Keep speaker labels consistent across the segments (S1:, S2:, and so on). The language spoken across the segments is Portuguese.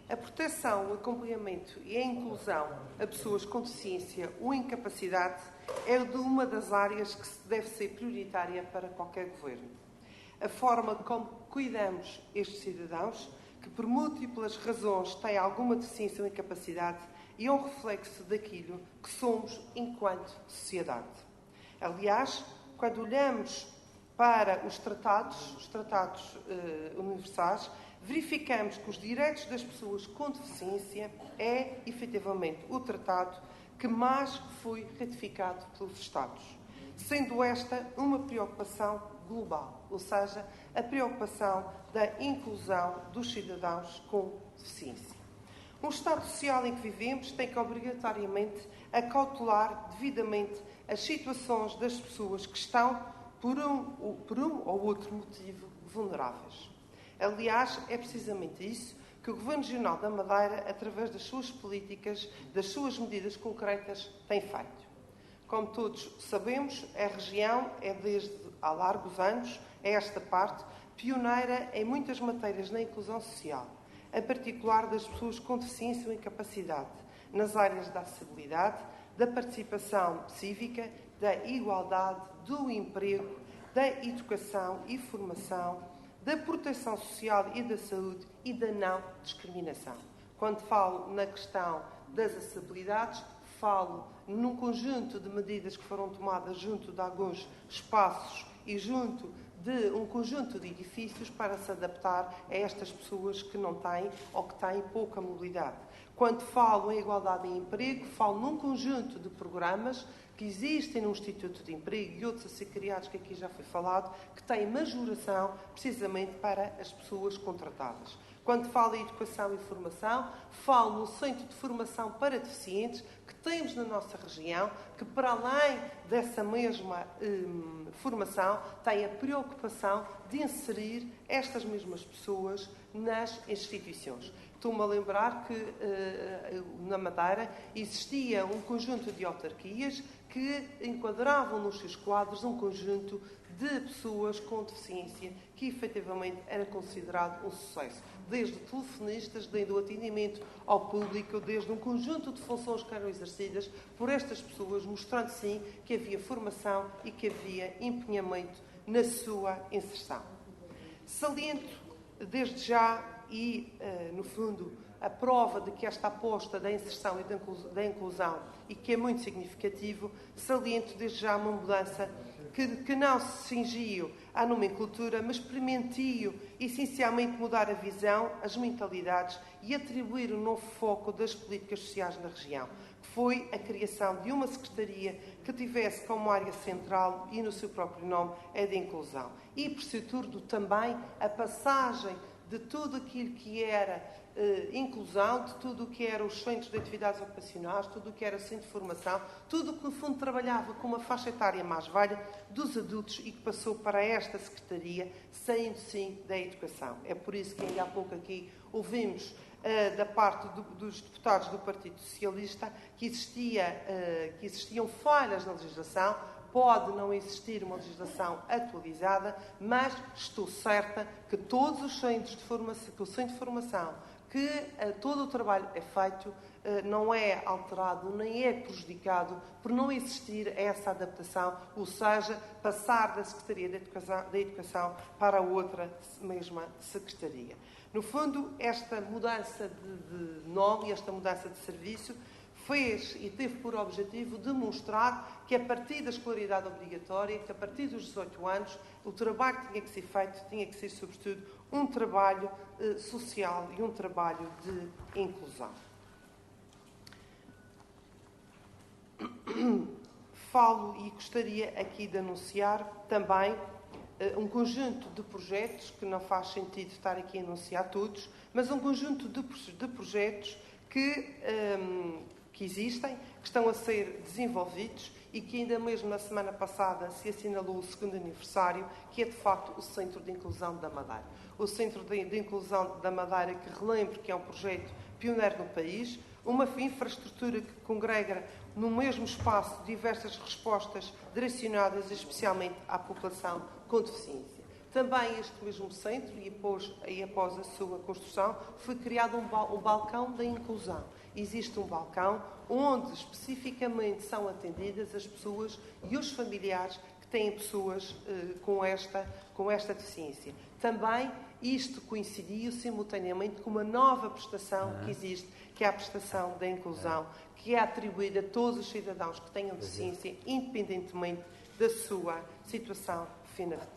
S1: A proteção, o acompanhamento e a inclusão a pessoas com deficiência ou incapacidade é uma das áreas que deve ser prioritária para qualquer governo. A forma como cuidamos estes cidadãos, que por múltiplas razões têm alguma deficiência ou incapacidade, é um reflexo daquilo que somos enquanto sociedade. Aliás, quando olhamos para os tratados universais, verificamos que os direitos das pessoas com deficiência é, efetivamente, o tratado que mais foi ratificado pelos Estados, sendo esta uma preocupação global, ou seja, a preocupação da inclusão dos cidadãos com deficiência. Um Estado social em que vivemos tem que obrigatoriamente acautelar devidamente as situações das pessoas que estão, por um ou outro motivo, vulneráveis. Aliás, é precisamente isso que o Governo Regional da Madeira, através das suas políticas, das suas medidas concretas, tem feito. Como todos sabemos, a região é, desde há largos anos, a esta parte, pioneira em muitas matérias na inclusão social, em particular das pessoas com deficiência ou incapacidade, nas áreas da acessibilidade, da participação cívica, da igualdade, do emprego, da educação e formação, da proteção social e da saúde e da não discriminação. Quando falo na questão das acessibilidades, falo num conjunto de medidas que foram tomadas junto de alguns espaços e junto de um conjunto de edifícios para se adaptar a estas pessoas que não têm ou que têm pouca mobilidade. Quando falo em igualdade em emprego, falo num conjunto de programas que existem no Instituto de Emprego e outros a ser criados, que aqui já foi falado, que têm majoração precisamente para as pessoas contratadas. Quando falo em educação e formação, falo no Centro de Formação para Deficientes que temos na nossa região, que para além dessa mesma formação, tem a preocupação de inserir estas mesmas pessoas nas instituições. Estou-me a lembrar que na Madeira existia um conjunto de autarquias que enquadravam nos seus quadros um conjunto de pessoas com deficiência que efetivamente era considerado um sucesso. Desde telefonistas, desde o atendimento ao público, desde um conjunto de funções que eram exercidas por estas pessoas, mostrando sim que havia formação e que havia empenhamento na sua inserção. Saliento desde já e, no fundo, a prova de que esta aposta da inserção e da inclusão e que é muito significativo, saliento desde já uma mudança que não se cingiu à nomenclatura, mas permitiu essencialmente mudar a visão, as mentalidades e atribuir um novo foco das políticas sociais na região, que foi a criação de uma secretaria que tivesse como área central e no seu próprio nome a de inclusão. E, por ser tudo, também a passagem de tudo aquilo que era inclusão, de tudo o que era os centros de atividades ocupacionais, tudo o que era centro de formação, tudo o que no fundo trabalhava com uma faixa etária mais velha dos adultos e que passou para esta Secretaria, saindo sim da educação. É por isso que ainda há pouco aqui ouvimos da parte dos deputados do Partido Socialista que existiam falhas na legislação. Pode não existir uma legislação atualizada, mas estou certa que todos os centros de formação, que o centro de formação, que todo o trabalho é feito, não é alterado nem é prejudicado por não existir essa adaptação, ou seja, passar da Secretaria da Educação para outra mesma Secretaria. No fundo, esta mudança de nome e esta mudança de serviço fez e teve por objetivo demonstrar que a partir da escolaridade obrigatória, que a partir dos 18 anos, o trabalho que tinha que ser feito tinha que ser, sobretudo, um trabalho social e um trabalho de inclusão. Falo e gostaria aqui de anunciar também um conjunto de projetos, que não faz sentido estar aqui a anunciar todos, mas um conjunto de projetos que existem, que estão a ser desenvolvidos e que ainda mesmo na semana passada se assinalou o 2º aniversário, que é de facto o Centro de Inclusão da Madeira. O Centro de Inclusão da Madeira, que relembro que é um projeto pioneiro no país, uma infraestrutura que congrega no mesmo espaço diversas respostas direcionadas especialmente à população com deficiência. Também este mesmo centro, e após a sua construção, foi criado um balcão da inclusão. Existe um balcão onde especificamente são atendidas as pessoas e os familiares que têm pessoas com esta deficiência. Também isto coincidiu simultaneamente com uma nova prestação que existe, que é a prestação da inclusão, que é atribuída a todos os cidadãos que tenham deficiência, independentemente da sua situação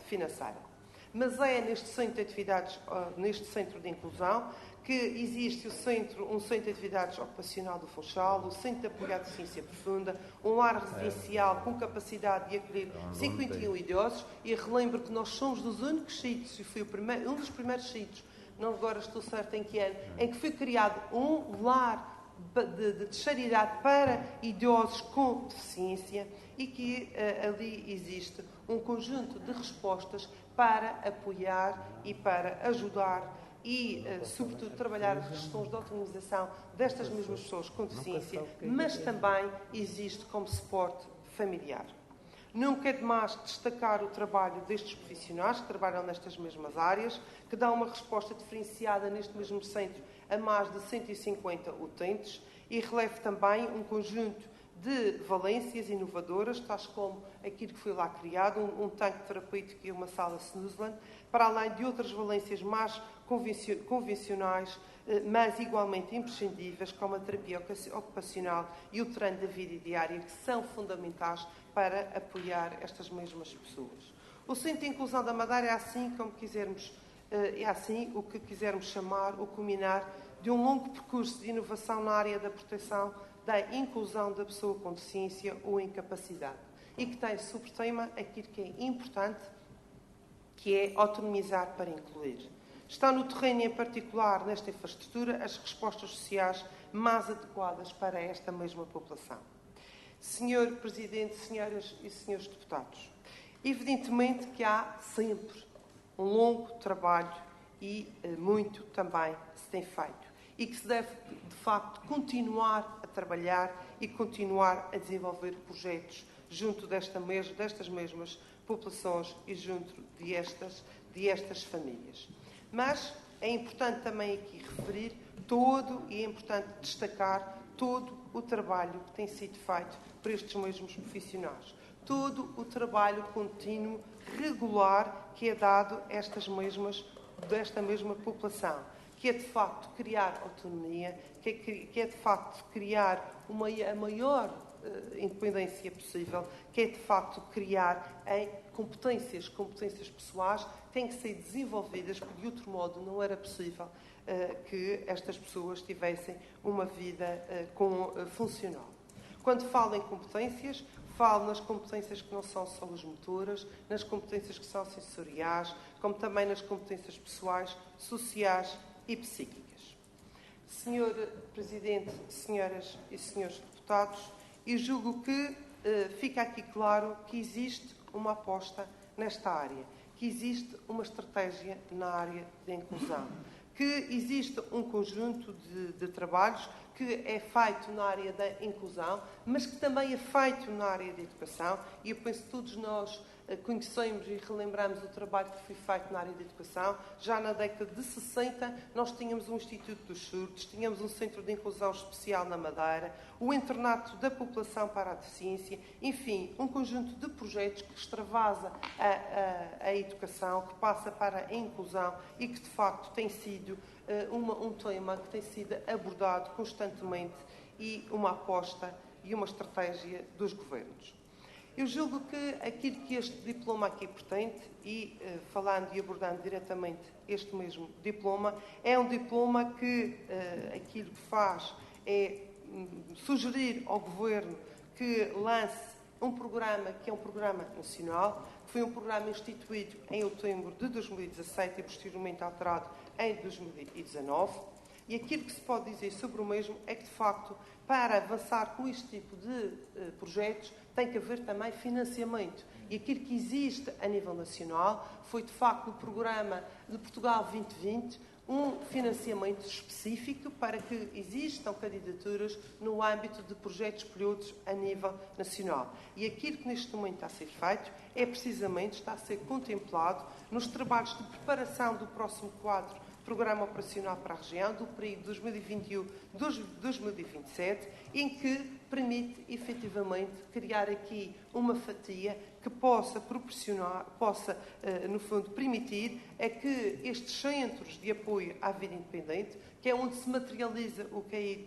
S1: financeira. Mas é neste centro de atividades, neste centro de inclusão, que existe um centro de atividades ocupacional do Funchal, o Centro de Apoio à Deficiência Profunda, um lar residencial com capacidade de acolher 51 idosos, e relembro que nós somos dos únicos sítios, e foi um dos primeiros sítios, não agora estou certa em que ano, em que foi criado um lar de caridade para idosos com deficiência, e que ali existe um conjunto de respostas para apoiar e para ajudar e, sobretudo, trabalhar as questões de autonomização destas mesmas pessoas com deficiência, mas também existe como suporte familiar. Nunca é demais destacar o trabalho destes profissionais que trabalham nestas mesmas áreas, que dão uma resposta diferenciada neste mesmo centro a mais de 150 utentes, e relevo também um conjunto de valências inovadoras, tais como aquilo que foi lá criado, um tanque terapêutico e uma sala Snusland, para além de outras valências mais convencionais, mas igualmente imprescindíveis, como a terapia ocupacional e o treino da vida diária, que são fundamentais para apoiar estas mesmas pessoas. O Centro de Inclusão da Madeira é assim como quisermos, é assim o que quisermos chamar ou culminar de um longo percurso de inovação na área da proteção da inclusão da pessoa com deficiência ou incapacidade, e que tem sobre tema aquilo que é importante, que é autonomizar para incluir. Está no terreno, em particular, nesta infraestrutura, as respostas sociais mais adequadas para esta mesma população. Senhor Presidente, senhoras e senhores deputados, evidentemente que há sempre um longo trabalho e muito também se tem feito, e que se deve, de facto, continuar a trabalhar e continuar a desenvolver projetos junto destas mesmas populações e junto de estas famílias. Mas é importante também aqui referir e é importante destacar todo o trabalho que tem sido feito por estes mesmos profissionais. Todo o trabalho contínuo, regular, que é dado a desta mesma população, que é de facto criar autonomia, que é de facto criar a maior independência possível, que é de facto criar competências pessoais que têm que ser desenvolvidas, porque de outro modo não era possível que estas pessoas tivessem uma vida funcional. Quando falo em competências, falo nas competências que não são só as motoras, nas competências que são sensoriais, como também nas competências pessoais, sociais e psíquicas. Senhor Presidente, senhoras e senhores deputados, eu julgo que fica aqui claro que existe uma aposta nesta área, que existe uma estratégia na área da inclusão, que existe um conjunto de trabalhos que é feito na área da inclusão, mas que também é feito na área da educação, e eu penso que todos nós conhecemos e relembramos o trabalho que foi feito na área da educação. Já na década de 60 nós tínhamos um Instituto dos Surdos, tínhamos um Centro de Inclusão Especial na Madeira, o Internato da População para a Deficiência, enfim, um conjunto de projetos que extravasa a educação, que passa para a inclusão e que de facto tem sido um tema que tem sido abordado constantemente e uma aposta e uma estratégia dos governos. Eu julgo que aquilo que este diploma aqui pretende, e falando e abordando diretamente este mesmo diploma, é um diploma que aquilo que faz é sugerir ao Governo que lance um programa que é um programa nacional, que foi um programa instituído em outubro de 2017 e posteriormente alterado em 2019, e aquilo que se pode dizer sobre o mesmo é que, de facto, para avançar com este tipo de projetos, tem que haver também financiamento. E aquilo que existe a nível nacional foi, de facto, o programa de Portugal 2020, um financiamento específico para que existam candidaturas no âmbito de projetos pilotos a nível nacional. E aquilo que neste momento está a ser feito é precisamente, está a ser contemplado nos trabalhos de preparação do próximo quadro Programa Operacional para a Região, do período 2021-2027, em que permite, efetivamente, criar aqui uma fatia que possa proporcionar, no fundo, permitir é que estes centros de apoio à vida independente, que é onde se materializa o que aí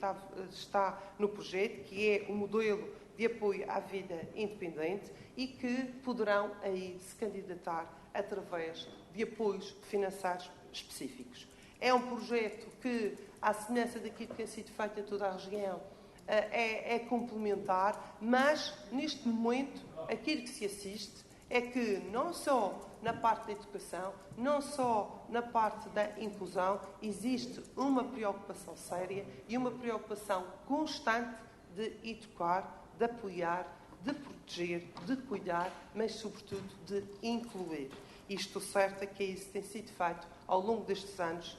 S1: está no projeto, que é o modelo de apoio à vida independente, e que poderão aí se candidatar através de apoios financeiros específicos. É um projeto que, à semelhança daquilo que tem sido feito em toda a região, é complementar, mas, neste momento, aquilo que se assiste é que, não só na parte da educação, não só na parte da inclusão, existe uma preocupação séria e uma preocupação constante de educar, de apoiar, de proteger, de cuidar, mas, sobretudo, de incluir. E estou certa que é isso que tem sido feito ao longo destes anos,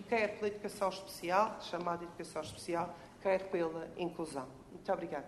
S1: quer pela educação especial, chamada educação especial, quer pela inclusão. Muito obrigada.